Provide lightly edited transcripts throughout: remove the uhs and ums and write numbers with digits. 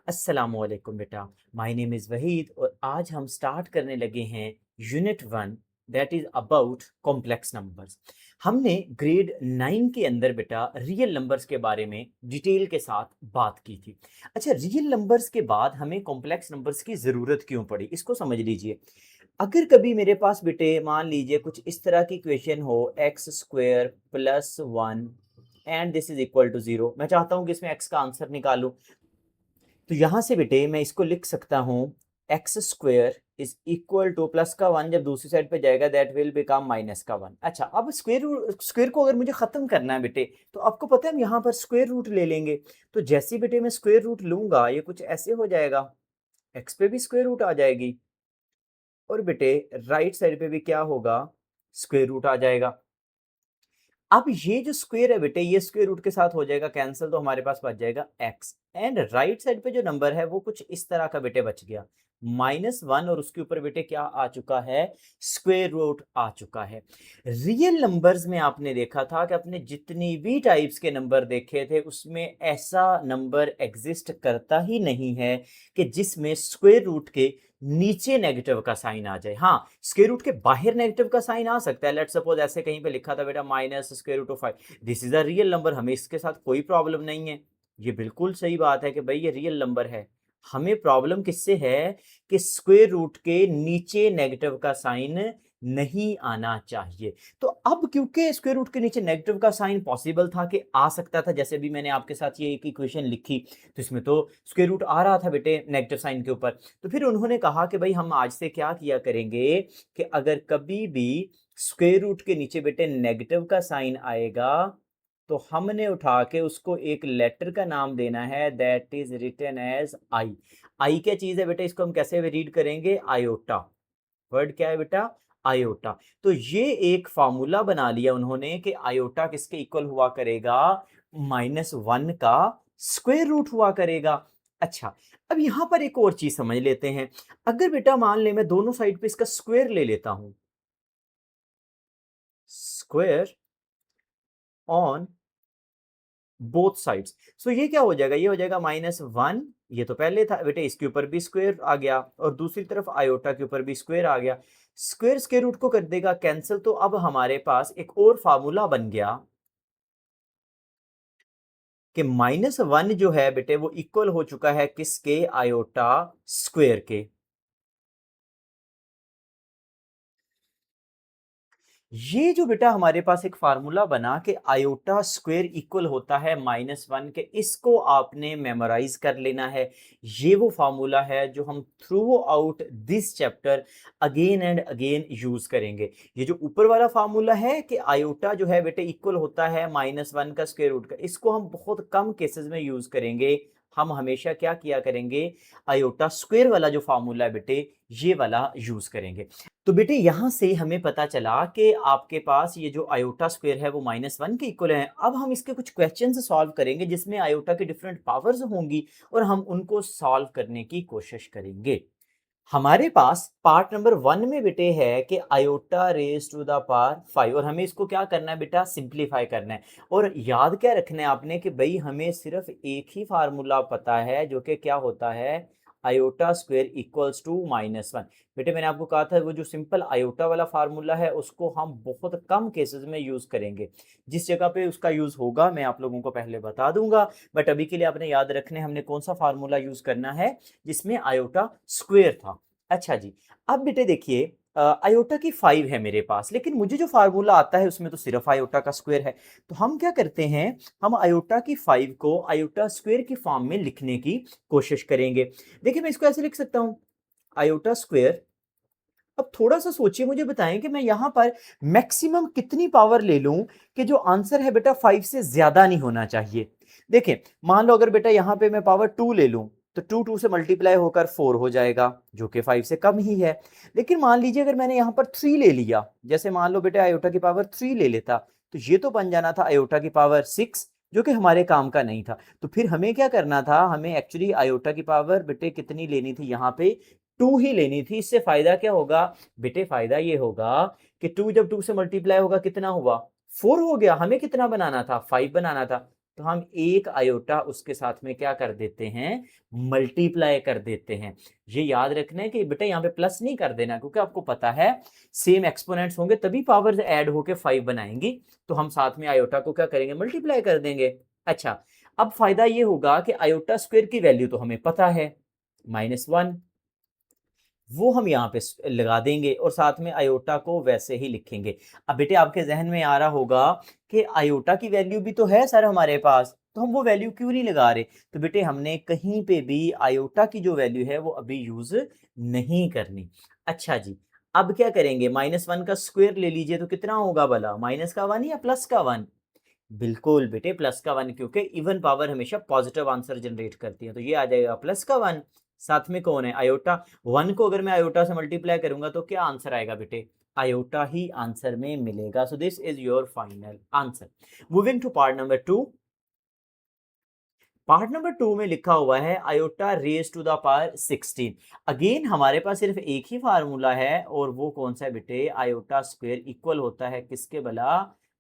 अस्सलामुअलैकुम बेटा। My name is Waheed और आज हम स्टार्ट करने लगे हैं unit 1 that is about complex numbers. हमने ग्रेड 9 के अंदर बेटा रियल नंबर्स के बारे में डिटेल के साथ बात की थी। अच्छा, रियल नंबर्स के बाद हमें कॉम्प्लेक्स नंबर्स की ज़रूरत क्यों पड़ी, इसको समझ लीजिए। अगर कभी मेरे पास बेटे मान लीजिए कुछ इस तरह की क्वेश्चन हो, x square plus 1 and this is equal to 0, मैं चाहता हूँ कि इसमें एक्स का आंसर निकालूं। तो यहां से बेटे मैं इसको लिख सकता हूं, x square is equal two plus का 1 जब दूसरी साइड पे जाएगा दैट विल बिकम माइनस का 1। अच्छा, अब स्क्वेयर को अगर मुझे खत्म करना है बेटे, तो आपको पता है हम यहाँ पर स्क्वेयर रूट ले लेंगे। तो जैसे ही बेटे मैं स्क्वेयर रूट लूंगा ये कुछ ऐसे हो जाएगा, एक्स पे भी स्क्वेयर रूट आ जाएगी और बेटे राइट साइड पे भी क्या होगा, स्क्वेयर रूट आ जाएगा। अब ये जो स्क्वायर है बेटे ये स्क्वायर रूट के साथ हो जाएगा कैंसिल, तो हमारे पास बच जाएगा एक्स एंड राइट साइड पे जो नंबर है वो कुछ इस तरह का बेटे बच गया, -1 और उसके ऊपर बेटे क्या आ चुका है, स्क्वायर रूट आ चुका है। रियल नंबर्स में आपने देखा था कि आपने जितनी भी टाइप्स के नंबर देखे थे उसमें ऐसा नंबर एग्जिस्ट करता ही नहीं है कि जिसमें स्क्वायर रूट के नीचे नेगेटिव का साइन आ जाए। हाँ, स्क्वायर रूट के बाहर नेगेटिव का साइन आ सकता है। लेट्स सपोज ऐसे कहीं पे लिखा था बेटा minus square root of 5, this is a real number, हमें इसके साथ कोई प्रॉब्लम नहीं है। ये बिल्कुल सही बात है कि भाई ये रियल नंबर है। हमें प्रॉब्लम किससे है कि स्क्वायर रूट के नीचे नेगेटिव का साइन नहीं आना चाहिए। तो अब क्योंकि स्क्वायर रूट के नीचे नेगेटिव का साइन पॉसिबल था कि आ सकता था, जैसे भी मैंने आपके साथ ये एक इक्वेशन लिखी तो इसमें तो स्क्वायर रूट आ रहा था बेटे नेगेटिव साइन के ऊपर। तो फिर उन्होंने कहा कि भाई हम आज से क्या किया करेंगे कि अगर कभी भी स्क्वायर रूट के नीचे बेटे नेगेटिव का साइन आएगा तो हमने उठा के उसको एक लेटर का नाम देना है that is written as I. I क्या चीज है बेटा, इसको हम कैसे रीड करेंगे, आयोटा। वर्ड क्या है बेटा, आयोटा। तो ये एक फार्मूला बना लिया उन्होंने कि आयोटा किसके इक्वल हुआ करेगा, -1 का स्क्वायर रूट हुआ करेगा। अच्छा, अब यहां पर एक और चीज समझ लेते हैं। अगर बेटा मान ले मैं दोनों साइड पे इसका स्क्वायर ले लेता हूं, स्क्वायर ऑन बोथ साइड्स, सो ये क्या हो जाएगा, ये हो जाएगा -1। ये तो पहले था बेटे, इसके ऊपर भी स्क्वायर आ गया और दूसरी तरफ आयोटा के ऊपर भी स्क्वायर आ गया। स्क्वायर स्क्वायर रूट को कर देगा कैंसिल, तो अब हमारे पास एक और फार्मूला बन गया कि -1 जो है बेटे वो इक्वल हो चुका है किसके, आयोटा स्क्वायर के। ये जो बेटा हमारे पास एक फार्मूला बना कि आयोटा स्क्वायर इक्वल होता है -1 के, इसको आपने मेमोराइज कर लेना है। ये वो फार्मूला है जो हम through out this chapter again and again use करेंगे। ये जो ऊपर वाला फार्मूला है कि आयोटा जो है बेटे इक्वल होता है -1 का स्क्वायर रूट का, इसको हम बहुत कम केसेस में यूज करेंगे। हम हमेशा क्या किया करेंगे, आयोटा स्क्वायर वाला जो फार्मूला है बेटे ये वाला यूज करेंगे। तो बेटे यहां से हमें पता चला कि आपके पास ये जो आयोटा स्क्वायर है वो -1 के इक्वल है। अब हम इसके कुछ क्वेश्चंस सॉल्व करेंगे जिसमें आयोटा की डिफरेंट पावर्स होंगी और हम उनको सॉल्व करने की कोशिश करेंगे। हमारे पास पार्ट नंबर 1 में बेटे है कि iota raise to the power 5 और हमें इसको क्या करना है बेटा, सिंप्लीफाई करना है। और याद क्या रखना है आपने कि भाई हमें सिर्फ एक ही फार्मूला पता है जो कि क्या होता है, आयोटा स्क्वायर इक्वल्स टू -1। बेटे मैंने आपको कहा था वो जो सिंपल आयोटा वाला फार्मूला है उसको हम बहुत कम केसेस में यूज करेंगे। जिस जगह पे उसका यूज होगा मैं आप लोगों को पहले बता दूंगा, बट अभी के लिए आपने याद रखने हमने कौन सा फार्मूला यूज करना है जिसमें आयोटा स्क्वायर था। अच्छा जी, अब बेटे देखिए आयोटा की 5 है मेरे पास, लेकिन मुझे जो फार्मूला आता है उसमें तो सिर्फ आयोटा का स्क्वायर है। तो हम क्या करते हैं, हम आयोटा की 5 को आयोटा स्क्वायर की फॉर्म में लिखने की कोशिश करेंगे। देखिए मैं इसको ऐसे लिख सकता हूं, आयोटा स्क्वायर। अब थोड़ा सा सोचिए, मुझे बताएं कि मैं यहां पर मैक्सिमम कितनी पावर ले लूं कि जो आंसर है बेटा 5 से ज्यादा नहीं होना चाहिए। देखें, मान लो अगर बेटा यहां पे मैं पावर 2 ले लूं तो 2 2 से मल्टीप्लाई होकर 4 हो जाएगा जो कि 5 से कम ही है। लेकिन मान लीजिए अगर मैंने यहां पर 3 ले लिया, जैसे मान लो बेटा आयोटा की पावर 3 ले लेता, तो ये तो बन जाना था आयोटा की पावर 6 जो कि हमारे काम का नहीं था। तो फिर हमें क्या करना था, हमें एक्चुअली आयोटा की पावर बेटे कितनी लेनी थी, यहाँ पे 2 ही लेनी थी। इससे फायदा क्या होगा बेटे, फायदा ये होगा कि 2 जब 2 से मल्टीप्लाई होगा कितना हुआ, 4 हो गया। हमें कितना बनाना था, 5 बनाना था। तो हम एक आयोटा उसके साथ में क्या कर देते हैं, मल्टीप्लाई कर देते हैं। ये याद रखना है कि बेटा यहाँ पे प्लस नहीं कर देना, क्योंकि आपको पता है सेम एक्सपोनेंट्स होंगे तभी पावर्स ऐड होके 5 बनाएंगी, तो हम साथ में आयोटा को क्या करेंगे, मल्टीप्लाई कर देंगे। अच्छा, अब फायदा ये होगा कि आयोटा स्क्वायर की वैल्यू तो हमें पता है -1, वो हम यहाँ पे लगा देंगे और साथ में आयोटा को वैसे ही लिखेंगे। अब बेटे आपके जहन में आ रहा होगा कि आयोटा की वैल्यू भी तो है सर हमारे पास, तो हम वो वैल्यू क्यों नहीं लगा रहे। तो बेटे हमने कहीं पे भी आयोटा की जो वैल्यू है वो अभी यूज नहीं करनी। अच्छा जी, अब क्या करेंगे, -1 का स्क्वायर ले लीजिए तो कितना होगा भला, माइनस का 1 या प्लस का 1। बिल्कुल बेटे प्लस का 1, क्योंकि इवन पावर हमेशा पॉजिटिव आंसर जनरेट करती है, तो ये आ जाएगा प्लस का 1। साथ में कौन है, आयोटा। 1 को अगर मैं आयोटा से मल्टीप्लाई करूंगा तो क्या आंसर आएगा बेटे, आयोटा ही आंसर में मिलेगा। So this is your final answer. Moving to part number 2। Part number 2 में लिखा हुआ है iota raise to the power 16। Again हमारे पास सिर्फ एक ही फार्मूला है, और वो कौन सा है बेटे, आयोटा स्क्वायर इक्वल होता है किसके भला,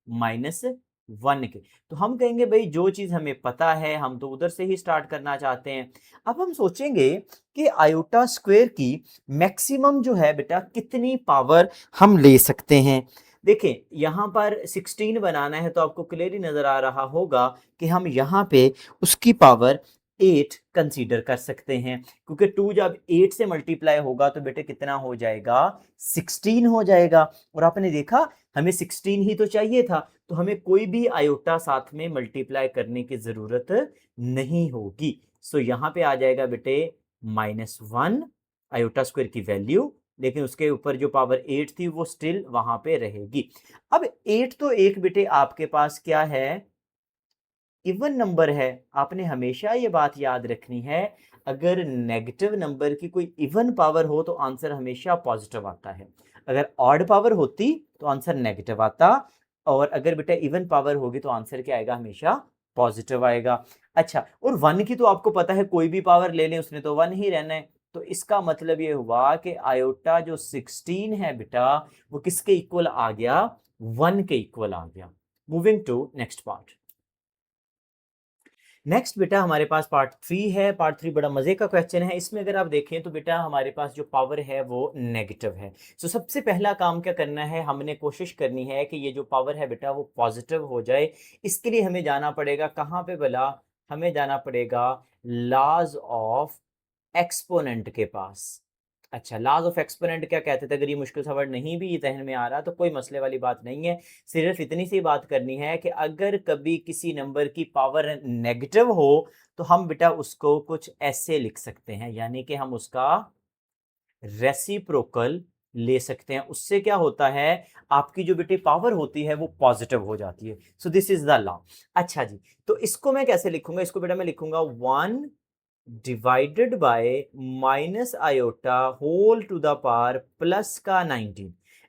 -1 के। तो हम कहेंगे भाई जो चीज हमें पता है हम तो उधर से ही स्टार्ट करना चाहते हैं। अब हम सोचेंगे कि आयोटा स्क्वायर की मैक्सिमम जो है बेटा कितनी पावर हम ले सकते हैं। देखें यहाँ पर 16 बनाना है तो आपको क्लियरली नजर आ रहा होगा कि हम यहाँ पे उसकी पावर 8 कंसीडर कर सकते हैं, क्योंकि 2 जब 8 से मल्टीप्लाई होगा तो बेटे कितना हो जाएगा, 16 हो जाएगा। और आपने देखा हमें 16 ही तो चाहिए था, तो हमें कोई भी आयोटा साथ में मल्टीप्लाई करने की जरूरत नहीं होगी। सो यहाँ पे आ जाएगा बेटे -1 आयोटा स्क्वायर की वैल्यू, लेकिन उसके ऊपर जो पावर 8 थी वो स्टिल वहां पे रहेगी। अब 8 तो एक बेटे आपके पास क्या है, इवन नंबर है। आपने हमेशा ये बात याद रखनी है, अगर नेगेटिव नंबर की कोई इवन पावर हो तो आंसर हमेशा पॉजिटिव आता है। अगर ऑड पावर होती तो आंसर नेगेटिव आता, और अगर बेटा इवन पावर होगी तो आंसर क्या आएगा, हमेशा पॉजिटिव आएगा। अच्छा, और 1 की तो आपको पता है कोई भी पावर ले लें उसने तो 1 ही रहना है। तो इसका मतलब ये हुआ कि आयोटा जो 16 है बेटा वो किसके इक्वल आ गया, 1 के इक्वल आ गया। Moving to next part. Next बेटा हमारे पास पार्ट 3 है। पार्ट 3 बड़ा मजे का क्वेश्चन है। इसमें अगर आप देखें तो बेटा हमारे पास जो पावर है वो नेगेटिव है। सो सबसे पहला काम क्या करना है, हमने कोशिश करनी है कि ये जो पावर है बेटा वो पॉजिटिव हो जाए। इसके लिए हमें जाना पड़ेगा कहाँ पे भला, हमें जाना पड़ेगा लॉज ऑफ एक्सपोनेंट के पास। अच्छा, लॉज ऑफ एक्सपोनेंट क्या कहते थे, अगर ये मुश्किल सा वर्ड नहीं भी जहन में आ रहा तो कोई मसले वाली बात नहीं है। सिर्फ इतनी सी बात करनी है कि अगर कभी किसी नंबर की पावर नेगेटिव हो तो हम बेटा उसको कुछ ऐसे लिख सकते हैं, यानी कि हम उसका रेसिप्रोकल ले सकते हैं। उससे क्या होता है, आपकी जो बेटे पावर होती है वो पॉजिटिव हो जाती है। सो दिस इज द लॉ। अच्छा जी, तो इसको मैं कैसे लिखूंगा, इसको बेटा मैं लिखूंगा 1 divided by minus iota whole to the power plus का 19।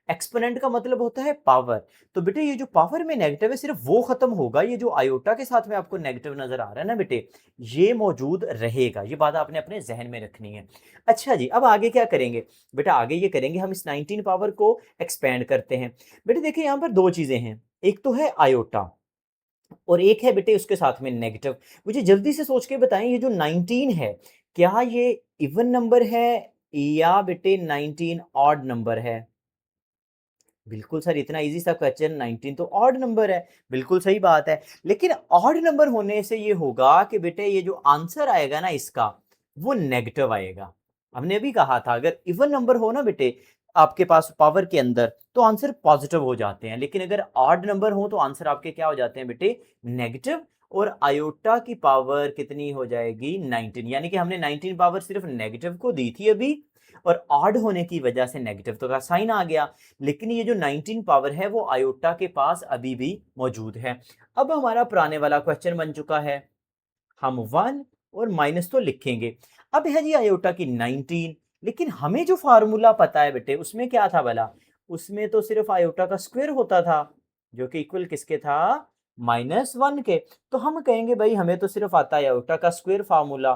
एक्सपोनेंट का मतलब होता है पावर। तो बेटे ये जो पावर में नेगेटिव है सिर्फ वो खत्म होगा, ये जो आयोटा के साथ में आपको नेगेटिव नजर आ रहा है ना बेटे, ये मौजूद रहेगा। ये बात आपने अपने जहन में रखनी है। अच्छा जी, अब आगे क्या करेंगे बेटा, आगे ये करेंगे हम इस 19 पावर को एक्सपेंड करते हैं। बेटे देखिए यहाँ पर दो चीजें हैं, एक तो है आयोटा और एक है बेटे उसके साथ में नेगेटिव। मुझे जल्दी से सोच के बताएं, ये जो 19 है क्या ये इवन नंबर है या बेटे 19 ऑड नंबर है। बिल्कुल सर, इतना इजी सा क्वेश्चन, 19 तो ऑड नंबर है। बिल्कुल सही बात है, लेकिन ऑड नंबर होने से ये होगा कि बेटे ये जो आंसर आएगा ना इसका वो नेगेटिव आएगा। हमने अभी कहा था अगर इवन नंबर हो ना बेटे आपके पास पावर के अंदर तो आंसर पॉजिटिव हो जाते हैं, लेकिन अगर ऑड नंबर हो तो आंसर आपके क्या हो जाते हैं बेटे, नेगेटिव। और आयोटा की पावर कितनी हो जाएगी, 19, यानी कि हमने 19 पावर सिर्फ नेगेटिव को दी थी अभी, और ऑड होने की वजह से नेगेटिव तो का साइन आ गया, लेकिन ये जो 19 पावर है वो आयोटा के पास अभी भी मौजूद है। अब हमारा पुराने वाला क्वेश्चन बन चुका है, हम 1 और माइनस तो लिखेंगे। अब है जी आयोटा की 19, लेकिन हमें जो फार्मूला पता है बेटे उसमें क्या था भला, उसमें तो सिर्फ आयोटा का स्क्वायर होता था जो कि इक्वल किसके था, -1 के। तो हम कहेंगे भाई हमें तो सिर्फ आता है आयोटा का स्क्वायर फार्मूला,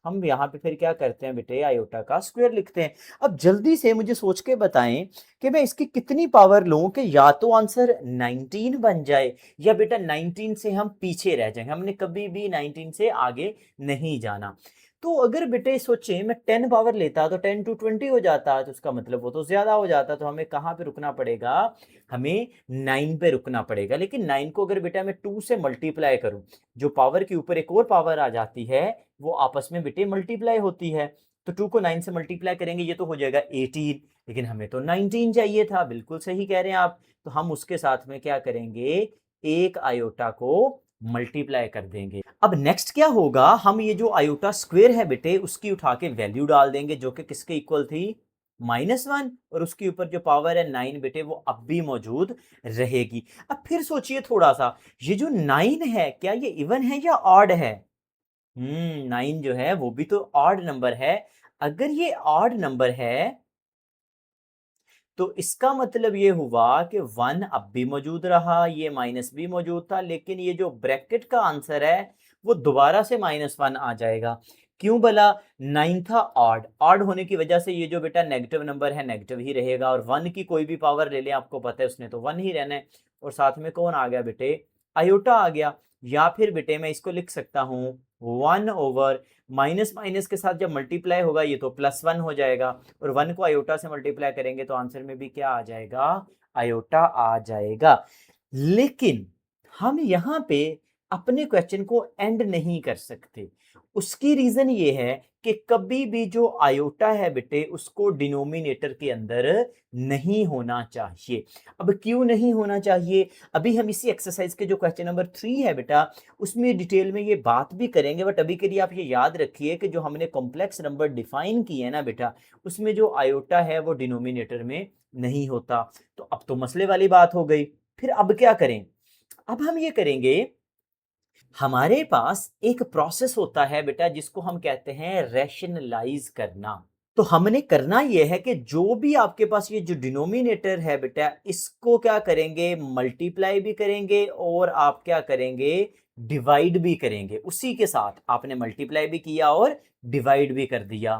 हम यहाँ पे फिर क्या करते हैं बेटे, आयोटा का स्क्वायर लिखते हैं। अब जल्दी से मुझे सोच के बताएं कि मैं इसकी कितनी पावर लूं कि या तो आंसर 19 बन जाए या बेटा 19 से हम पीछे रह जाएंगे, हमने कभी भी 19 से आगे नहीं जाना। तो अगर बेटे सोचें मैं 10 पावर लेता तो 10 टू 20 हो जाता, तो उसका मतलब वो तो ज्यादा हो जाता, तो हमें कहाँ पे रुकना पड़ेगा, हमें 9 पे रुकना पड़ेगा। लेकिन 9 को अगर बेटा मैं 2 से मल्टीप्लाई करूं, जो पावर के ऊपर एक और पावर आ जाती है वो आपस में बेटे मल्टीप्लाई होती है, तो 2 को 9 से मल्टीप्लाई करेंगे ये तो हो जाएगा 18, लेकिन हमें तो 19 चाहिए था। बिल्कुल सही कह रहे हैं आप। तो हम उसके साथ में क्या करेंगे, एक आयोटा को मल्टीप्लाई कर देंगे। अब नेक्स्ट क्या होगा, हम ये जो आयोटा स्क्वायर है बेटे उसकी उठा के वैल्यू डाल देंगे जो कि किसके इक्वल थी, -1, और उसके ऊपर जो पावर है 9 बेटे वो अब भी मौजूद रहेगी। अब फिर सोचिए थोड़ा सा, ये जो 9 है क्या ये इवन है या ऑड है? 9 जो है वो भी तो ऑड नंबर है। अगर ये ऑड नंबर है तो इसका मतलब ये हुआ कि 1 अब भी मौजूद रहा, ये माइनस भी मौजूद था, लेकिन ये जो ब्रैकेट का आंसर है वो दोबारा से -1 आ जाएगा। क्यों भला? 9 था ऑड, ऑड होने की वजह से ये जो बेटा नेगेटिव नंबर है नेगेटिव ही रहेगा, और 1 की कोई भी पावर ले लें आपको पता है उसने तो 1 ही रहना है। और साथ में कौन आ गया बेटे, आयोटा आ गया। या फिर बेटे मैं इसको लिख सकता हूं 1 ओवर माइनस माइनस के साथ जब मल्टीप्लाई होगा ये तो +1 हो जाएगा, और 1 को आयोटा से मल्टीप्लाई करेंगे तो आंसर में भी क्या आ जाएगा, आयोटा आ जाएगा। लेकिन हम यहाँ पे अपने क्वेश्चन को एंड नहीं कर सकते। उसकी रीजन ये है कि कभी भी जो आयोटा है बेटे उसको डिनोमिनेटर के अंदर नहीं होना चाहिए। अब क्यों नहीं होना चाहिए, अभी हम इसी एक्सरसाइज के जो क्वेश्चन नंबर 3 है बेटा उसमें डिटेल में ये बात भी करेंगे, बट अभी के लिए आप ये याद रखिए कि जो हमने कॉम्प्लेक्स नंबर डिफाइन किए है ना बेटा, उसमें जो आयोटा है वो डिनोमिनेटर में नहीं होता। तो अब तो मसले वाली बात हो गई। फिर अब क्या करें, अब हम ये करेंगे, हमारे पास एक प्रोसेस होता है बेटा जिसको हम कहते हैं रैशनलाइज करना। तो हमने करना यह है कि जो भी आपके पास ये जो डिनोमिनेटर है बेटा इसको क्या करेंगे, मल्टीप्लाई भी करेंगे और आप क्या करेंगे, डिवाइड भी करेंगे। उसी के साथ आपने मल्टीप्लाई भी किया और डिवाइड भी कर दिया।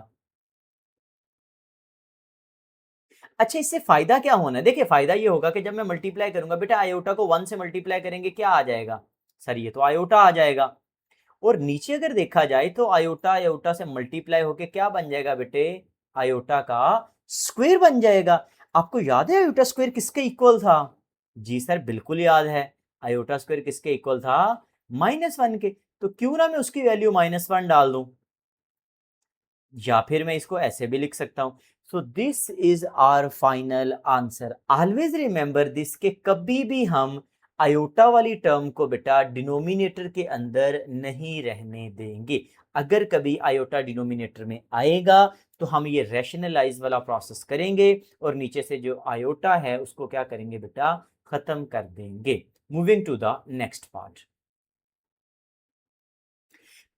अच्छा, इससे फायदा क्या होना है, देखिए फायदा ये होगा कि जब मैं मल्टीप्लाई करूंगा बेटा, आयोटा को 1 से मल्टीप्लाई करेंगे क्या आ जाएगा, सर ये तो आयोटा आ जाएगा। और नीचे अगर देखा जाए तो आयोटा आयोटा से मल्टीप्लाई होके क्या बन जाएगा बेटे, आयोटा का स्क्वायर बन जाएगा। आपको याद है आयोटा स्क्वायर किसके इक्वल था? जी सर बिल्कुल याद है, आयोटा स्क्वायर किसके इक्वल था, -1 के। तो क्यों ना मैं उसकी वैल्यू -1 डाल दूं, या फिर मैं इसको ऐसे भी लिख सकता हूं। So this is our final answer. Always remember this के कभी भी हम आयोटा वाली टर्म को बेटा डिनोमिनेटर के अंदर नहीं रहने देंगे। अगर कभी आयोटा डिनोमिनेटर में आएगा तो हम ये रैशनलाइज वाला प्रोसेस करेंगे और नीचे से जो आयोटा है उसको क्या करेंगे बेटा, खत्म कर देंगे। Moving to the next part.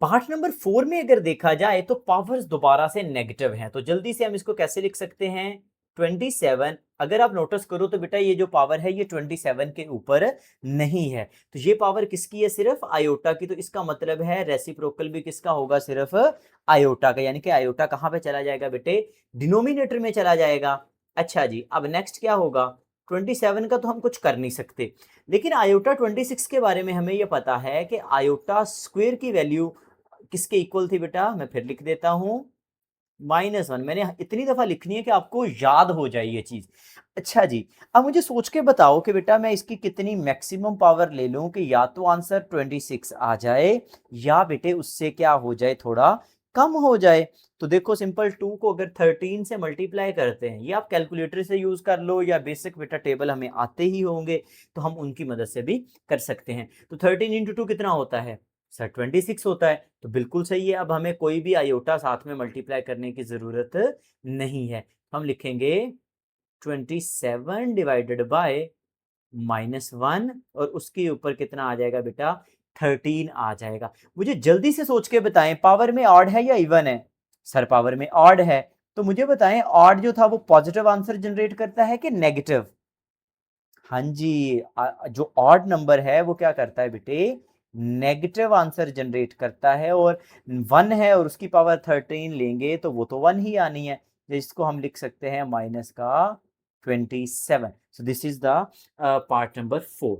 Part number 4 में अगर देखा जाए तो पावर्स दोबारा से नेगेटिव हैं, तो जल्दी से हम इसको कैसे लिख सकते हैं, 27। अगर आप नोटिस करो तो बेटा ये जो पावर है ये 27 के ऊपर नहीं है, तो ये पावर किसकी है, सिर्फ आयोटा की। तो इसका मतलब है रेसिप्रोकल भी किसका होगा, सिर्फ आयोटा का, यानी कि आयोटा कहां पे चला जाएगा बेटे, डिनोमिनेटर में चला जाएगा। अच्छा जी, अब नेक्स्ट क्या होगा, 27 का तो हम कुछ कर नहीं सकते, लेकिन आयोटा 26 के बारे में हमें यह पता है कि आयोटा स्क्वायर की वैल्यू किसके इक्वल थी बेटा, मैं फिर लिख देता हूं -1। मैंने इतनी दफा लिखनी है कि आपको याद हो जाए ये चीज। अच्छा जी, अब मुझे सोच के बताओ कि बेटा मैं इसकी कितनी मैक्सिमम पावर ले लूं कि या तो आंसर 26 आ जाए या बेटे उससे क्या हो जाए, थोड़ा कम हो जाए। तो देखो सिंपल, 2 को अगर 13 से मल्टीप्लाई करते हैं, ये आप कैलकुलेटर से यूज कर लो या बेसिक बेटा टेबल हमें आते ही होंगे तो हम उनकी मदद से भी कर सकते हैं। तो 13 इंटू 2 कितना होता है सर, 26 होता है। तो बिल्कुल सही है, अब हमें कोई भी आयोटा साथ में मल्टीप्लाई करने की जरूरत नहीं है। हम लिखेंगे 27 डिवाइडेड बाय -1 और उसके ऊपर कितना आ जाएगा बेटा, 13 आ जाएगा। मुझे जल्दी से सोच के बताएं, पावर में ऑड है या इवन है? सर पावर में ऑड है, तो मुझे बताएं ऑड जो था वो पॉजिटिव आंसर जनरेट करता है कि नेगेटिव? हाँ जी, जो ऑड नंबर है वो क्या करता है बेटे, नेगेटिव आंसर जनरेट करता है, और 1 है और उसकी पावर 13 लेंगे तो वो तो 1 ही आनी है, जिसको हम लिख सकते हैं माइनस का 27। सो this is the part number 4।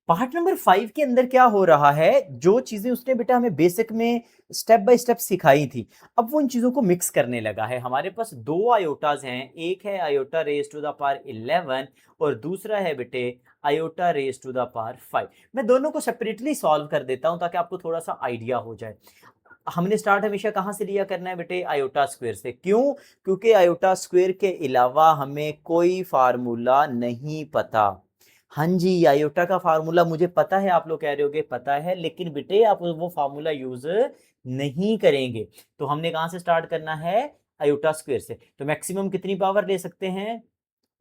Part number 5 के अंदर क्या हो रहा है, जो चीजें उसने बेटा हमें बेसिक में स्टेप बाय स्टेप सिखाई थी, अब वो उन चीजों को मिक्स करने लगा है। हमारे पास दो आयोटाज हैं, एक है iota raise to the power 11 और दूसरा है बेटे iota raise to the power 5। मैं दोनों को सेपरेटली सॉल्व कर देता हूं ताकि आपको थोड़ा सा आइडिया हो जाए। हमने स्टार्ट हमेशा कहां से लिया करना है बेटे, आयोटा स्क्वायर से। क्यों? क्योंकि आयोटा स्क्वायर के अलावा हमें कोई फार्मूला नहीं पता। हाँ जी, आयोटा का फार्मूला मुझे पता है, आप लोग कह रहे होगे पता है, लेकिन बेटे आप वो फार्मूला यूज नहीं करेंगे। तो हमने कहां से स्टार्ट करना है, आयोटा स्क्वायर से। तो मैक्सिमम कितनी पावर ले सकते हैं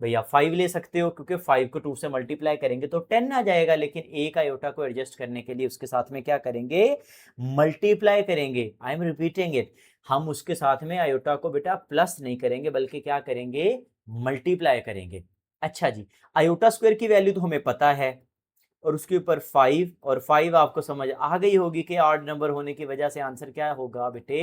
भैया, 5 ले सकते हो, क्योंकि 5 को 2 से मल्टीप्लाई करेंगे तो 10 आ जाएगा, लेकिन एक आयोटा को एडजस्ट करने के लिए उसके साथ में क्या करेंगे, मल्टीप्लाई करेंगे। आई एम रिपीटिंग इट, हम उसके साथ में आयोटा को बेटा प्लस नहीं करेंगे, बल्कि क्या करेंगे, मल्टीप्लाई करेंगे। अच्छा जी, आयोटा स्क्वायर की वैल्यू तो हमें पता है, और उसके ऊपर 5, और 5 आपको समझ आ गई होगी कि ऑड नंबर होने की वजह से आंसर क्या होगा बेटे,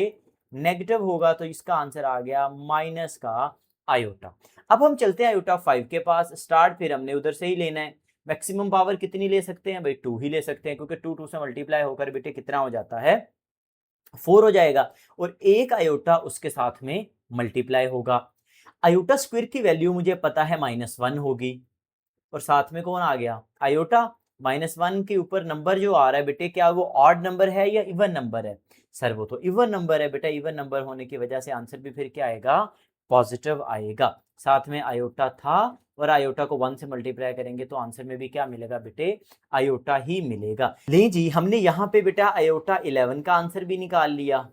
नेगेटिव होगा। तो इसका आंसर आ गया माइनस का आयोटा। अब हम चलते हैं आयोटा 5 के पास। स्टार्ट फिर हमने उधर से ही लेना है। मैक्सिमम पावर कितनी ले सकते हैं भाई, 2 ही ले सकते हैं, क्योंकि 2 से मल्टीप्लाई होकर बेटे कितना हो जाता है, 4 हो जाएगा, और एक आयोटा उसके साथ में मल्टीप्लाई होगा। आयोटा स्क्वायर की वैल्यू मुझे पता है -1 होगी, और साथ में कौन आ गया, आयोटा। -1 के ऊपर नंबर जो आ रहा है बेटे, क्या वो ऑड नंबर है या इवन नंबर है, सर वो तो इवन नंबर है बेटा। इवन नंबर होने की वजह से आंसर भी फिर क्या आएगा, पॉजिटिव आएगा। साथ में आयोटा था, और आयोटा को 1 से मल्टीप्लाई करेंगे तो आंसर में भी क्या मिलेगा बेटे, आयोटा ही मिलेगा। ले जी, हमने यहाँ पे बेटा आयोटा 11 का आंसर भी निकाल लिया,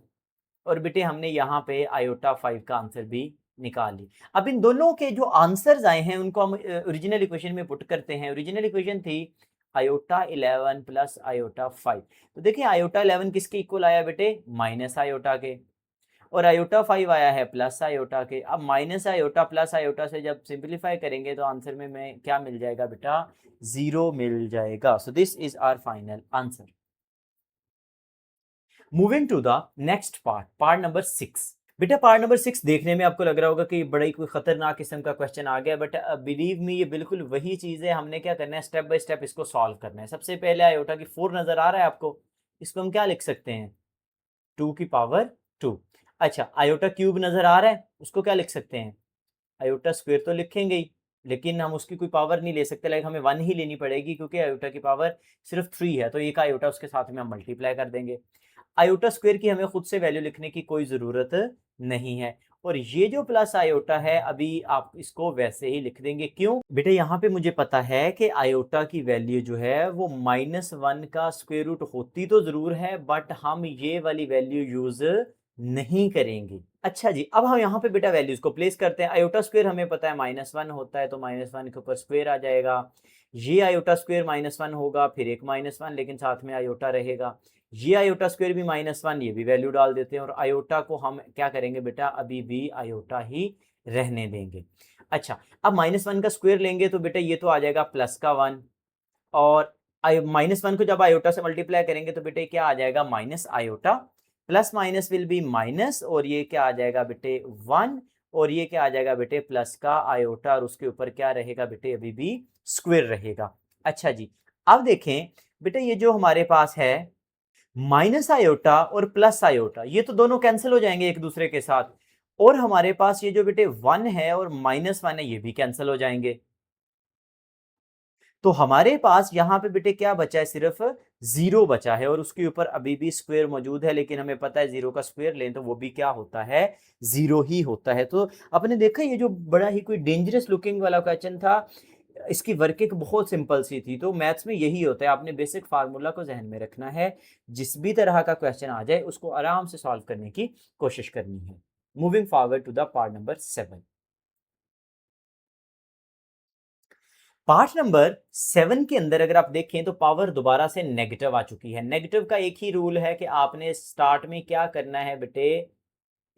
और बेटे हमने यहाँ पे आयोटा 5 का आंसर भी निकाल ली। अब इन दोनों के जो आंसर्स आए हैं उनको हम ओरिजिनल इक्वेशन में पुट करते हैं। ओरिजिनल इक्वेशन थी आयोटा 11 प्लस आयोटा 5। तो देखिए आयोटा 11 किसके इक्वल आया बेटे, माइनस आयोटा के, और आयोटा 5 आया है प्लस आयोटा के। अब माइनस आयोटा प्लस आयोटा से जब सिंप्लीफाई करेंगे तो आंसर में क्या मिल जाएगा बेटा, 0 मिल जाएगा। So this is our final answer. Moving to the next part, part number 6। बेटा पार्ट नंबर 6 देखने में आपको लग रहा होगा कि बड़ा ही कोई खतरनाक किस्म का क्वेश्चन आ गया, बट बिलीव मी ये बिल्कुल वही चीज है। हमने क्या करना है, स्टेप बाय स्टेप इसको सॉल्व करना है। सबसे पहले आयोटा की 4 नजर आ रहा है आपको, इसको हम क्या लिख सकते हैं, 2 की पावर 2। अच्छा, आयोटा क्यूब नजर आ रहा है, उसको क्या लिख सकते हैं, आयोटा स्क्वायर तो लिखेंगे ही, लेकिन हम उसकी कोई पावर नहीं ले सकते, लाइक हमें 1 ही लेनी पड़ेगी, क्योंकि आयोटा की पावर सिर्फ 3 है, तो एक आयोटा उसके साथ में हम मल्टीप्लाई कर देंगे। आयोटा स्क्वायर की हमें खुद से वैल्यू लिखने की कोई ज़रूरत नहीं है, और ये जो प्लस आयोटा है अभी आप इसको वैसे ही लिख देंगे। क्यों बेटा, यहाँ पे मुझे पता है कि आयोटा की वैल्यू जो है वो -1 का स्क्वायर रूट होती तो ज़रूर है, बट हम ये वाली वैल्यू यूज़ नहीं करेंगे। अच्छा जी, अब हम यहाँ पे बेटा वैल्यूज को प्लेस करते हैं। आयोटा स्क्वायर हमें पता है -1 होता है, तो -1 के ऊपर स्क्वायर आ जाएगा। ये आयोटा स्क्वायर -1 होगा, फिर एक -1, लेकिन साथ में आयोटा रहेगा। ये आयोटा स्क्वायर भी -1, ये भी वैल्यू डाल देते हैं, और आयोटा को हम क्या करेंगे बेटा, अभी भी आयोटा ही रहने देंगे। अच्छा, अब -1 का स्क्वायर लेंगे तो बेटा ये तो आ जाएगा प्लस का 1, और -1 को जब आयोटा से मल्टीप्लाई करेंगे तो बेटे क्या आ जाएगा, minus iota. Plus minus will be minus, और ये क्या आ जाएगा बेटे 1, और ये क्या आ जाएगा बेटे प्लस का आयोटा, और उसके ऊपर क्या रहेगा बेटे, अभी भी स्क्वायर रहेगा। अच्छा जी, अब देखें बेटे ये जो हमारे पास है माइनस आयोटा और प्लस आयोटा, ये तो दोनों कैंसिल हो जाएंगे एक दूसरे के साथ, और हमारे पास ये जो बेटे 1 है और -1 है, ये भी कैंसिल हो जाएंगे। तो हमारे पास यहाँ पे बेटे क्या बचा है, सिर्फ 0 बचा है, और उसके ऊपर अभी भी स्क्वायर मौजूद है, लेकिन हमें पता है 0 का स्क्वायर लें तो वो भी क्या होता है, 0 ही होता है। तो आपने देखा ये जो बड़ा ही कोई डेंजरस लुकिंग वाला क्वेश्चन था, इसकी वर्किंग बहुत सिंपल सी थी। तो मैथ्स में यही होता है, आपने बेसिक फार्मूला को जहन में रखना है, जिस भी तरह का क्वेश्चन आ जाए उसको आराम से सॉल्व करने की कोशिश करनी है। Moving forward to the part number 7। Part number 7 के अंदर अगर आप देखें तो पावर दोबारा से नेगेटिव आ चुकी है। नेगेटिव का एक ही रूल है कि आपने स्टार्ट में क्या करना है बेटे,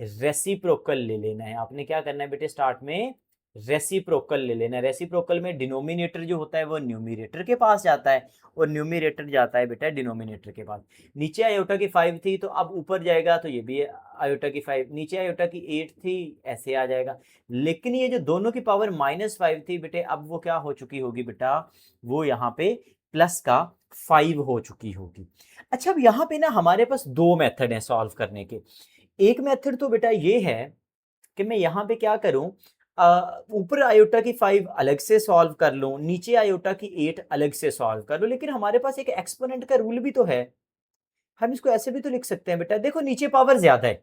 रेसिप्रोकल ले लेना है। आपने क्या करना है बेटे, स्टार्ट में रेसिप्रोकल ले लेना। रेसिप्रोकल में डिनोमिनेटर जो होता है वो न्यूमरेटर के पास जाता है और न्यूमरेटर जाता है बेटा डिनोमिनेटर के पास। नीचे आयोटा की 5 थी तो अब ऊपर जाएगा तो ये भी आयोटा की 5, नीचे आयोटा की 8 थी, ऐसे आ जाएगा। लेकिन ये जो दोनों की पावर -5 थी बेटे, अब वो क्या हो चुकी होगी बेटा, वो यहाँ पे प्लस का 5 हो चुकी होगी। अच्छा, अब यहाँ पे ना हमारे पास दो मेथड हैं सॉल्व करने के। एक मेथड तो बेटा ये है कि मैं यहाँ पे क्या करूं, ऊपर आयोटा की 5 अलग से सॉल्व कर लूं, नीचे आयोटा की 8 अलग से सॉल्व कर लूं। लेकिन हमारे पास एक एक्सपोनेंट का रूल भी तो है, हम इसको ऐसे भी तो लिख सकते हैं बेटा। देखो नीचे पावर ज्यादा है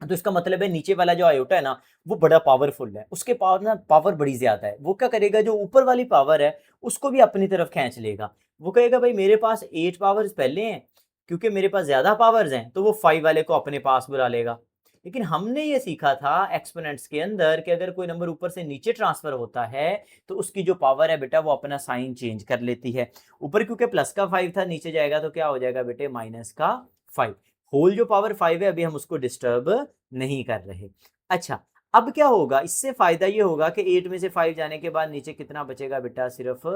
तो इसका मतलब है नीचे वाला जो आयोटा है ना वो बड़ा पावरफुल है, उसके पावर ना पावर बड़ी ज्यादा है। वो क्या करेगा, जो ऊपर वाली पावर है उसको भी अपनी तरफ खींच लेगा। वो कहेगा भाई मेरे पास 8 पावर्स पहले हैं, क्योंकि मेरे पास ज्यादा पावर्स हैं तो वो 5 वाले को अपने पास बुला लेगा। लेकिन हमने ये सीखा था एक्सपोनेंट्स के अंदर कि अगर कोई नंबर ऊपर से नीचे ट्रांसफर होता है तो उसकी जो पावर है बेटा वो अपना साइन चेंज कर लेती है। ऊपर क्योंकि प्लस का 5 था, नीचे जाएगा तो क्या हो जाएगा बेटे, माइनस का 5। होल जो पावर 5 है अभी हम उसको डिस्टर्ब नहीं कर रहे। अच्छा, अब क्या होगा, इससे फायदा ये होगा कि 8 में से 5 जाने के बाद नीचे कितना बचेगा बेटा, सिर्फ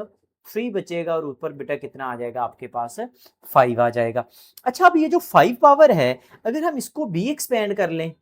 3 बचेगा और ऊपर बेटा कितना आ जाएगा आपके पास, 5 आ जाएगा। अच्छा, अब ये जो 5 पावर है अगर हम इसको भी एक्सपेंड कर लें,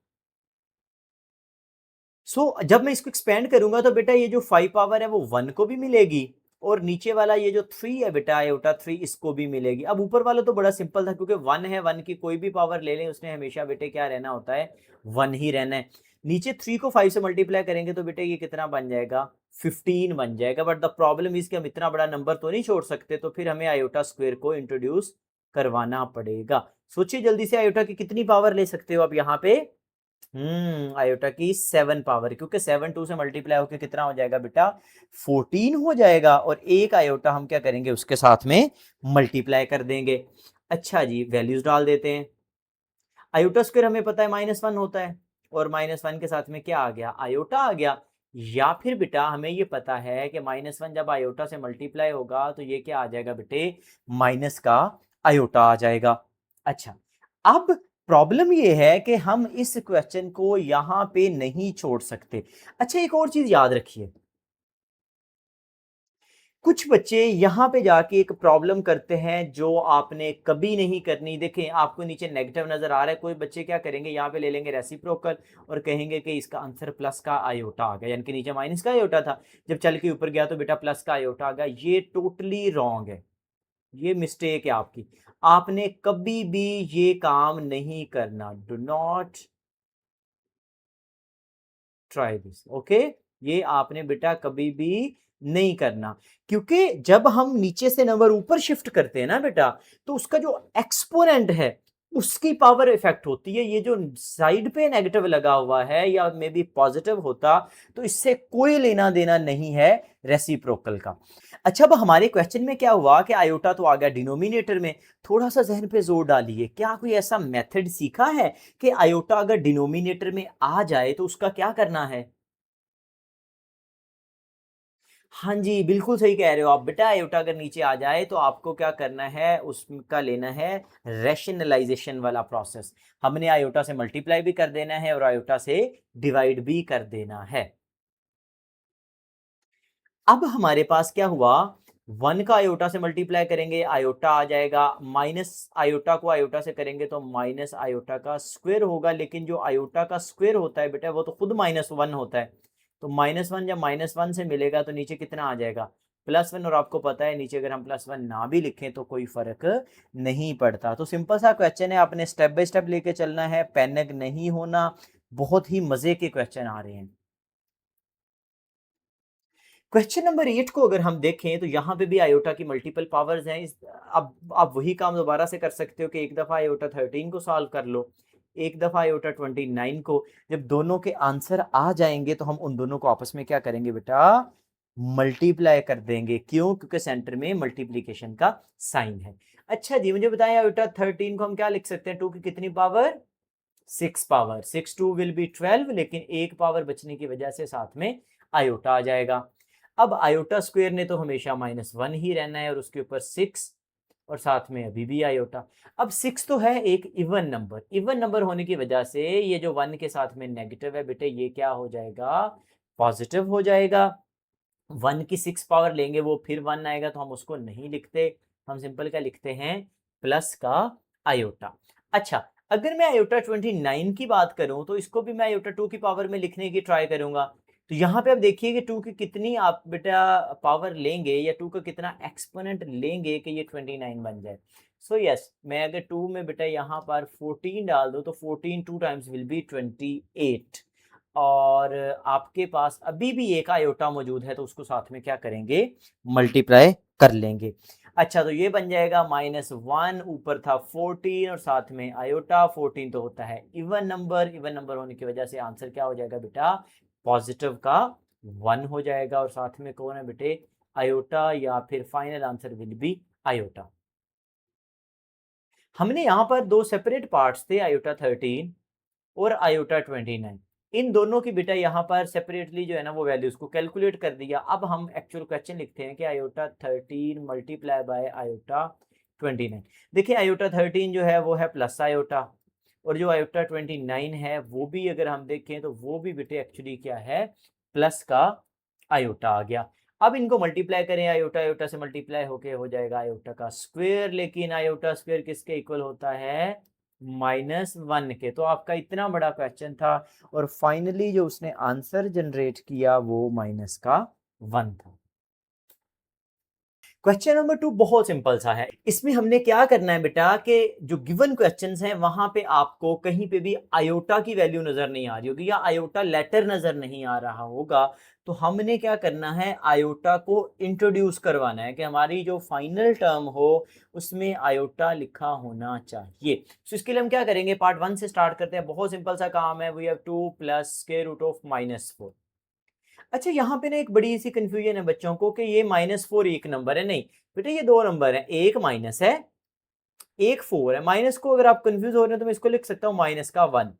जब मैं इसको एक्सपेंड करूंगा तो बेटा ये जो 5 पावर है वो 1 को भी मिलेगी और नीचे वाला ये जो 3 है बेटा आयोटा 3 इसको भी मिलेगी। अब ऊपर वाला तो बड़ा सिंपल था क्योंकि 1 है, 1 की कोई भी पावर ले लें उसने हमेशा बेटे क्या रहना होता है, 1 ही रहना है। नीचे 3 को 5 से मल्टीप्लाई करेंगे तो बेटे ये कितना बन जाएगा, 15 बन जाएगा। बट द प्रॉब्लम इज कि हम इतना बड़ा नंबर तो नहीं छोड़ सकते, तो फिर हमें आयोटा स्क्वायर को इंट्रोड्यूस करवाना पड़ेगा। सोचिए जल्दी से, आयोटा की कितनी पावर ले सकते हो आप यहाँ पे, आयोटा की 7 पावर, क्योंकि 7 2 से मल्टीप्लाई होकर कितना हो जाएगा बेटा, 14 हो जाएगा। और एक आयोटा हम क्या करेंगे उसके साथ में मल्टीप्लाई कर देंगे। अच्छा जी, वैल्यूज डाल देते हैं। आयोटा स्क्वायर हमें पता है -1 होता है और -1 के साथ में क्या आ गया, आयोटा आ गया। या फिर बेटा हमें ये पता है कि -1 जब आयोटा से मल्टीप्लाई होगा तो ये क्या आ जाएगा बेटे, माइनस का आयोटा आ जाएगा। अच्छा, अब प्रॉब्लम ये है कि हम इस क्वेश्चन को यहां पे नहीं छोड़ सकते। अच्छा, एक और चीज याद रखिए, कुछ बच्चे यहाँ पे जाके एक प्रॉब्लम करते हैं जो आपने कभी नहीं करनी। देखें आपको नीचे नेगेटिव नजर आ रहा है, कोई बच्चे क्या करेंगे, यहाँ पे ले लेंगे रेसिप्रोकल और कहेंगे कि इसका आंसर प्लस का आयोटा आ गया, यानी कि नीचे माइनस का आयोटा था, जब चल के ऊपर गया तो बेटा प्लस का आयोटा आ गया। ये टोटली रॉन्ग है, ये मिस्टेक है आपकी। आपने कभी भी ये काम नहीं करना, do not try this, okay. ये आपने बेटा कभी भी नहीं करना, क्योंकि जब हम नीचे से नंबर ऊपर शिफ्ट करते हैं ना बेटा, तो उसका जो एक्सपोनेंट है उसकी पावर इफेक्ट होती है। ये जो साइड पे नेगेटिव लगा हुआ है या मे बी पॉजिटिव होता तो इससे कोई लेना देना नहीं है रेसिप्रोकल का। अच्छा, अब हमारे क्वेश्चन में क्या हुआ कि आयोटा तो आ गया डिनोमिनेटर में। थोड़ा सा जहन पे जोर डालिए, क्या कोई ऐसा मेथड सीखा है कि आयोटा अगर डिनोमिनेटर में आ जाए तो उसका क्या करना है। हाँ जी, बिल्कुल सही कह रहे हो आप बेटा, आयोटा अगर नीचे आ जाए तो आपको क्या करना है, उसका लेना है रैशनलाइजेशन वाला प्रोसेस। हमने आयोटा से मल्टीप्लाई भी कर देना है और आयोटा से डिवाइड भी कर देना है। अब हमारे पास क्या हुआ, 1 का आयोटा से मल्टीप्लाई करेंगे आयोटा आ जाएगा, माइनस आयोटा को आयोटा से करेंगे तो माइनस आयोटा का स्क्वायर होगा। लेकिन जो आयोटा का स्क्वायर होता है बेटा वो तो खुद -1 होता है, तो -1 जब -1 से मिलेगा तो नीचे कितना आ जाएगा, +1। और आपको पता है नीचे अगर हम +1 ना भी लिखें तो कोई फर्क नहीं पड़ता। तो सिंपल सा क्वेश्चन है, आपने स्टेप बाय स्टेप लेके चलना है, पैनिक नहीं होना। बहुत ही मजे के क्वेश्चन आ रहे हैं। क्वेश्चन नंबर 8 को अगर हम देखें तो यहाँ पे भी आयोटा की मल्टीपल पावर्स हैं। अब आप वही काम दोबारा से कर सकते हो कि एक दफ़ा आयोटा 13 को सॉल्व कर लो, एक दफ़ा आयोटा 29 को। जब दोनों के आंसर आ जाएंगे तो हम उन दोनों को आपस में क्या करेंगे बेटा, मल्टीप्लाई कर देंगे। क्यों, क्योंकि सेंटर में मल्टीप्लीकेशन का साइन है। अच्छा जी, मुझे बताएं आयोटा 13 को हम क्या लिख सकते हैं, 2 की कितनी पावर, 6 पावर, 6 2 विल बी 12, लेकिन एक पावर बचने की वजह से साथ में आयोटा आ जाएगा। अब आयोटा स्क्वायर ने तो हमेशा -1 ही रहना है और उसके ऊपर 6 और साथ में अभी भी आयोटा। अब 6 तो है एक इवन नंबर, इवन नंबर होने की वजह से ये जो 1 के साथ में नेगेटिव है बेटे ये क्या हो जाएगा, पॉजिटिव हो जाएगा। 1 की 6 पावर लेंगे वो फिर 1 आएगा, तो हम उसको नहीं लिखते, हम सिंपल क्या लिखते हैं, प्लस का आयोटा। अच्छा, अगर मैं आयोटा 29 की बात करूं तो इसको भी मैं आयोटा 2 की पावर में लिखने की ट्राई करूंगा। तो यहाँ पे आप देखिए कि 2 की कितनी आप बेटा पावर लेंगे या 2 का कितना एक्सपोनेंट लेंगे कि ये 29 बन जाए। सो यस, मैं अगर 2 में बेटा यहाँ पर 14 डाल दूं तो 14 2 टाइम्स विल बी 28, और आपके पास अभी भी एक आयोटा मौजूद है तो उसको साथ में क्या करेंगे, मल्टीप्लाई कर लेंगे। अच्छा, तो ये बन जाएगा -1, ऊपर था 14 और साथ में आयोटा। 14 तो होता है इवन नंबर, इवन नंबर होने की वजह से आंसर क्या हो जाएगा बेटा, पॉजिटिव का 1 हो जाएगा, और साथ में कौन है बेटे, आयोटा, या फिर final answer will be iota. हमने यहाँ पर दो सेपरेट पार्ट्स थे, आयोटा 13 और आयोटा 29, इन दोनों की बेटा यहाँ पर सेपरेटली जो है ना वो वैल्यूज को कैलकुलेट कर दिया। अब हम एक्चुअल क्वेश्चन लिखते हैं कि आयोटा 13 मल्टीप्लाई बाय आयोटा 29। देखिए आयोटा 13 जो है वो है प्लस आयोटा, और जो आयोटा 29 है वो भी अगर हम देखें तो वो भी बेटे एक्चुअली क्या है, प्लस का आयोटा आ गया। अब इनको मल्टीप्लाई करें, आयोटा आयोटा से मल्टीप्लाई होके हो जाएगा आयोटा का स्क्वायर, लेकिन आयोटा स्क्वायर किसके इक्वल होता है, -1 के। तो आपका इतना बड़ा क्वेश्चन था और फाइनली जो उसने आंसर जनरेट किया वो -1 था। क्वेश्चन नंबर 2 बहुत सिंपल सा है। इसमें हमने क्या करना है बेटा कि जो गिवन क्वेश्चंस हैं वहां पे आपको कहीं पे भी आयोटा की वैल्यू नजर नहीं आ रही होगी या आयोटा लेटर नजर नहीं आ रहा होगा, तो हमने क्या करना है, आयोटा को इंट्रोड्यूस करवाना है कि हमारी जो फाइनल टर्म हो उसमें आयोटा लिखा होना चाहिए। तो इसके लिए हम क्या करेंगे, पार्ट 1 से स्टार्ट करते हैं। बहुत सिंपल सा काम है, we have 2 plus square root of -4। अच्छा, यहाँ पे ना एक बड़ी सी कंफ्यूजन है बच्चों को कि ये -4 एक नंबर है, नहीं बेटा ये दो नंबर है, एक माइनस है एक 4 है। माइनस को अगर आप कंफ्यूज हो रहे हैं तो मैं इसको लिख सकता हूँ माइनस का 1।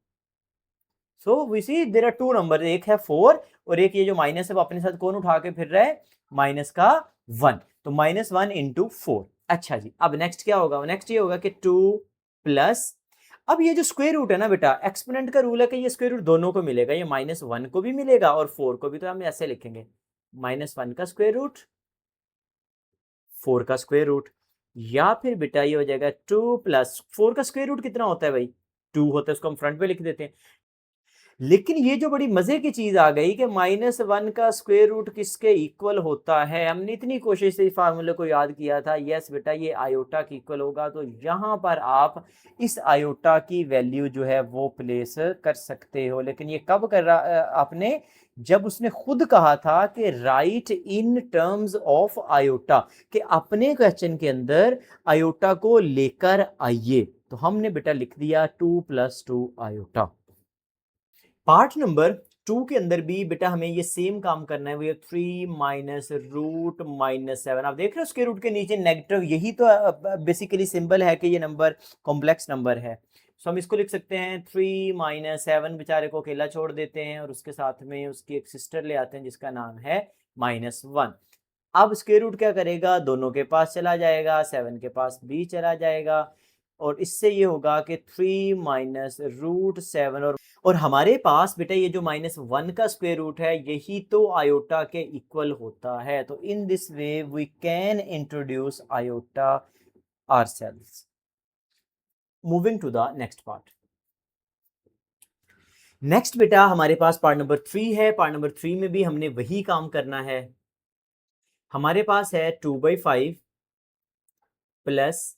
So we see there are two number, एक है 4 और एक ये जो माइनस है वो अपने साथ कौन उठा के फिर रहा है, माइनस का 1। तो -1 इंटू 4। अच्छा जी, अब नेक्स्ट क्या होगा, नेक्स्ट ये होगा कि 2 प्लस, अब ये जो स्क्वायर रूट है ना बेटा, एक्सपोनेंट का रूल है कि ये स्क्वायर रूट दोनों को मिलेगा, ये -1 को भी मिलेगा और 4 को भी। तो हम ऐसे लिखेंगे -1 का स्क्वायर रूट, 4 का स्क्वायर रूट, या फिर बेटा ये हो जाएगा 2 प्लस 4 का स्क्वायर रूट कितना होता है भाई, 2 होता है, उसको हम फ्रंट पे लिख देते हैं। लेकिन ये जो बड़ी मजे की चीज आ गई कि -1 का स्क्वायर रूट किसके इक्वल होता है। हमने इतनी कोशिश से इस फार्मूले को याद किया था, यस बेटा ये आयोटा की इक्वल होगा। तो यहाँ पर आप इस आयोटा की वैल्यू जो है वो प्लेस कर सकते हो। लेकिन ये कब कर रहा आपने, जब उसने खुद कहा था कि right in terms of iota, कि अपने क्वेश्चन के अंदर आयोटा को लेकर आइए। तो हमने बेटा लिख दिया 2 + 2 आयोटा। पार्ट नंबर 2 के अंदर भी बेटा हमें ये सेम काम करना है। We 3 minus root -7। आप देख रहे हो उसके रूट के नीचे नेगेटिव, यही तो बेसिकली सिंबल है कि ये नंबर कॉम्प्लेक्स नंबर है। सो हम इसको लिख सकते हैं 3 - 7, बेचारे को अकेला छोड़ देते हैं और उसके साथ में उसकी एक सिस्टर ले आते हैं जिसका नाम है -1। अब स्क्वायर रूट क्या करेगा, दोनों के पास चला जाएगा, 7 के पास भी चला जाएगा, और इससे ये होगा कि 3 माइनस रूट 7, और हमारे पास बेटा ये जो -1 का स्क्वायर रूट है यही तो आयोटा के इक्वल होता है। तो in this way we can introduce iota ourselves. Moving to the next part. Next बेटा हमारे पास पार्ट नंबर 3 है। पार्ट नंबर 3 में भी हमने वही काम करना है। हमारे पास है 2/5 प्लस,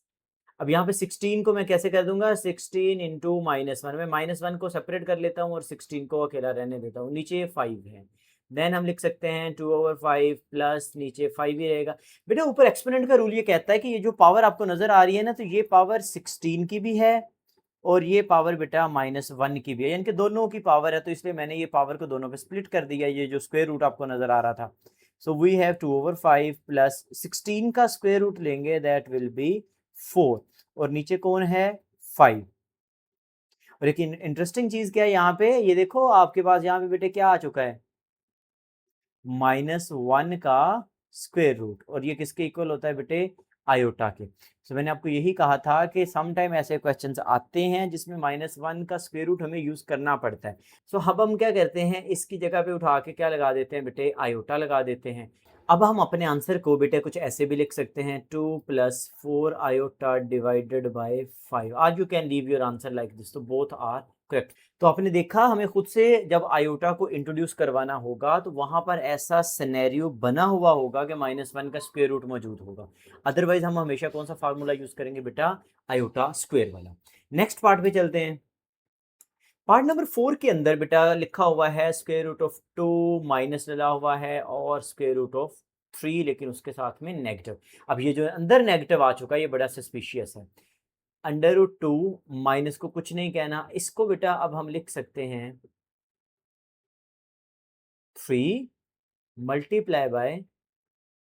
अब यहाँ पे 16 को मैं कैसे कर दूंगा, 16 इंटू -1, मैं -1 को सेपरेट कर लेता हूँ और 16 को अकेला रहने देता हूँ, नीचे 5 है। देन हम लिख सकते हैं 2/5 प्लस नीचे 5 ही रहेगा। बेटा ऊपर एक्सपोनेंट का रूल ये कहता है कि ये जो पावर आपको नजर आ रही है ना, तो ये पावर 16 की भी है और ये पावर बेटा -1 की भी है, यानी कि दोनों की पावर है। तो इसलिए मैंने ये पावर को दोनों पे स्प्लिट कर दिया, ये जो स्क्वायर रूट आपको नजर आ रहा था। सो वी हैव 2/5 प्लस 16 का स्क्वायर रूट लेंगे, दैट विल बी 4, और नीचे कौन है 5। और एक इंटरेस्टिंग चीज क्या है यहाँ पे, ये देखो आपके पास यहाँ पे बेटे क्या आ चुका है, -1 का स्क्वायर रूट, और ये किसके इक्वल होता है बेटे, आयोटा के। सो मैंने आपको यही कहा था कि सम टाइम ऐसे क्वेश्चंस आते हैं जिसमें -1 का स्क्वायर रूट हमें यूज करना पड़ता है। सो अब हम क्या करते हैं, इसकी जगह पे उठा के क्या लगा देते हैं बेटे, आयोटा लगा देते हैं। अब हम अपने आंसर को बेटे कुछ ऐसे भी लिख सकते हैं, 2 + 4 आयोटा डिवाइडेड बाय 5। आज you can leave your answer like this, तो बोथ आर करेक्ट। तो आपने देखा, हमें खुद से जब आयोटा को इंट्रोड्यूस करवाना होगा तो वहां पर ऐसा सिनेरियो बना हुआ होगा कि -1 का स्क्वायर रूट मौजूद होगा। अदरवाइज हम हमेशा कौन सा फार्मूला यूज करेंगे बेटा, आयोटा स्क्वायर वाला। नेक्स्ट पार्ट पे चलते हैं। पार्ट नंबर 4 के अंदर बेटा लिखा हुआ है स्क्वायर रूट ऑफ 2, माइनस डला हुआ है, और स्क्वायर रूट ऑफ 3, लेकिन उसके साथ में नेगेटिव। अब ये जो अंदर नेगेटिव आ चुका है ये बड़ा सस्पिशियस है। √2 माइनस को कुछ नहीं कहना, इसको बेटा अब हम लिख सकते हैं 3 multiply by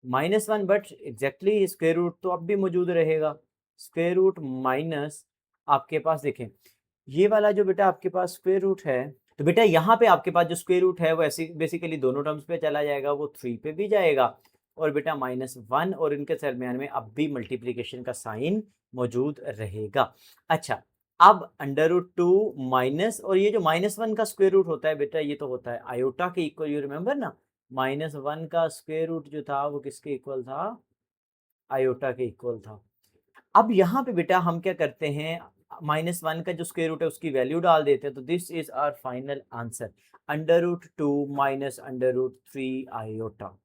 -1, but exactly square root तो अब भी मौजूद रहेगा। स्क्वायर रूट माइनस, आपके पास देखें ये वाला जो बेटा आपके पास स्क्वायर रूट है, तो बेटा यहाँ पे आपके पास जो स्क्वायर रूट है वो ऐसे बेसिकली दोनों टर्म्स पे चला जाएगा, वो 3 पे भी जाएगा, और बेटा -1 और इनके दरमियान में अब भी मल्टीप्लीकेशन का साइन मौजूद रहेगा। अच्छा, अब √2 माइनस, और ये जो -1 का स्क्वायर रूट होता है बेटा ये तो होता है आयोटा के इक्वल, यू रिमेंबर ना, -1 का स्क्वायर रूट जो था वो किसके इक्वल था, आयोटा के इक्वल था। अब यहाँ पे बेटा हम क्या करते हैं, -1 का जो स्क्वायर रूट है उसकी वैल्यू डाल देते हैं, तो this is our final answer, √2 minus √3 iota.